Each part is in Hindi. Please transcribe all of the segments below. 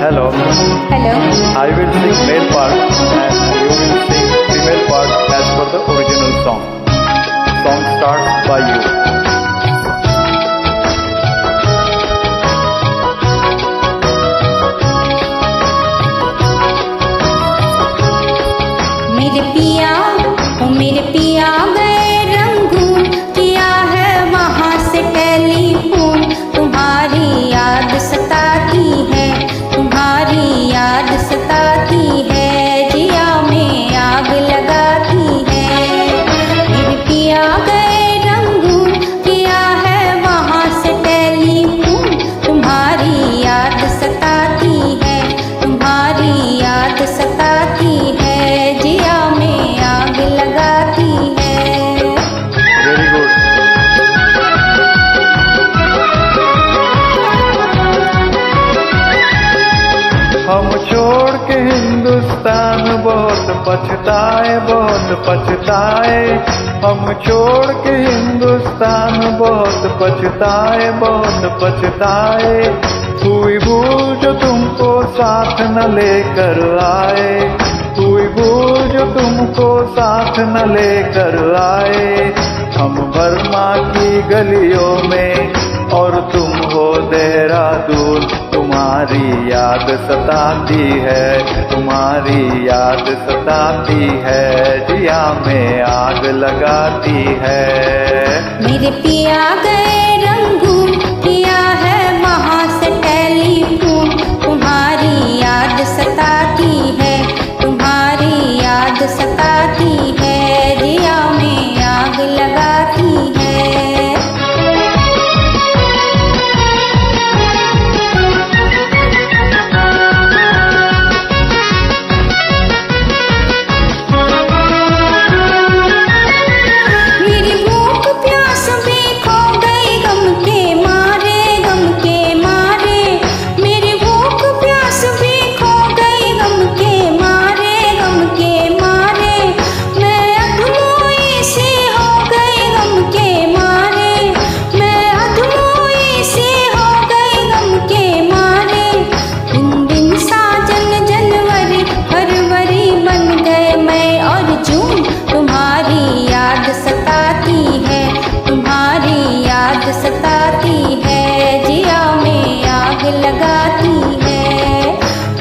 Hello. Hello. I will sing male part and you will sing female part as per the original song. Song starts by you. मेरे पिया गए रंगून, किया है वहाँ से टेलीफोन। तुम्हारी याद सताती है, तुम्हारी याद सताती है, जिया में आग लगाती है। मेरे पिया गए रंगून, किया है वहाँ से टेलीफोन। तुम्हारी याद सताती है, तुम्हारी याद सताती है, जिया में आग लगाती है। Very good. हम छोड़ के हिंदुस्तान बहुत पछताए, बहुत पछताए। हम छोड़ के हिंदुस्तान बहुत पछताए, बहुत पछताए। हुई भूल जो तुमको साथ न लेकर आए, हुई भूल जो तुमको साथ न लेकर आए। हम बर्मा की गलियों में और तुम हो देहरादून। तुम्हारी याद सताती है, तुम्हारी याद सताती है, जिया में आग लगाती है। मेरे पिया गए रंगून, किया है वहाँ से टेलीफोन। तुम्हारी याद सताती है, तुम्हारी याद सताती है, जिया में आग लगाती है। मेरी भूख प्यास भी खो गई गम के मारे, गम के मारे। मेरी भूख प्यास भी खो गई गम के मारे, गम के मारे। मैं अधमोई सी हो गई गम के मारे, मैं अधमोई सी हो गई गम के मारे। दिन साजन जनवरी फरवरी बन गए मई और जून। तुम्हारी याद सताती है, तुम्हारी याद सताती है, जिया में आग लगाती है।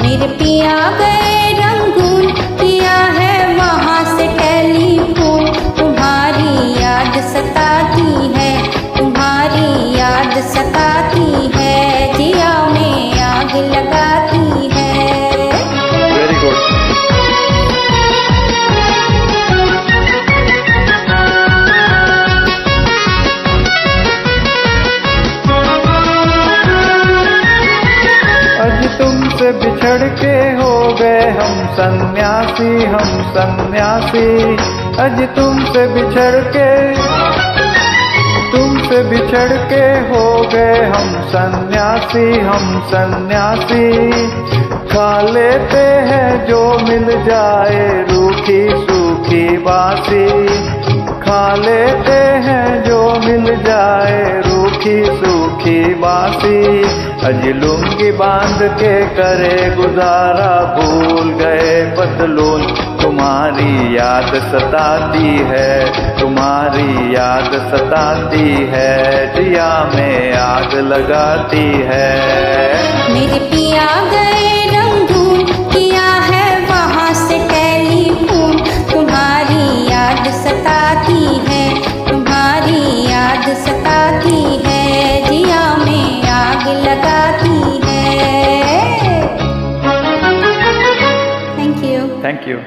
मेरे पिया गए रंगून, किया है वहाँ से टेलीफोन। तुम्हारी याद सताती है, तुम्हारी याद सताती है, जिया में आग लगाती है। Very good. आज तुमसे बिछड़ के हो गए हम सन्यासी, हम सन्यासी। आज तुमसे बिछड़ के हो गए हम सन्यासी, हम सन्यासी। खा लेते हैं जो मिल जाए रूखी सूखी बासी, खा लेते हैं जो मिल जाए रूखी सूखी बासी। अज लुंगी बांध के करे गुजारा, भूल गए पतलून। तुम्हारी याद सताती है, तुम्हारी याद सताती है, जिया में आग लगाती है। मेरे पिया गए रंगून, किया है वहाँ से टेलीफोन। तुम्हारी याद सताती है, तुम्हारी याद सताती है, जिया में आग लगाती है। Thank you. Thank you.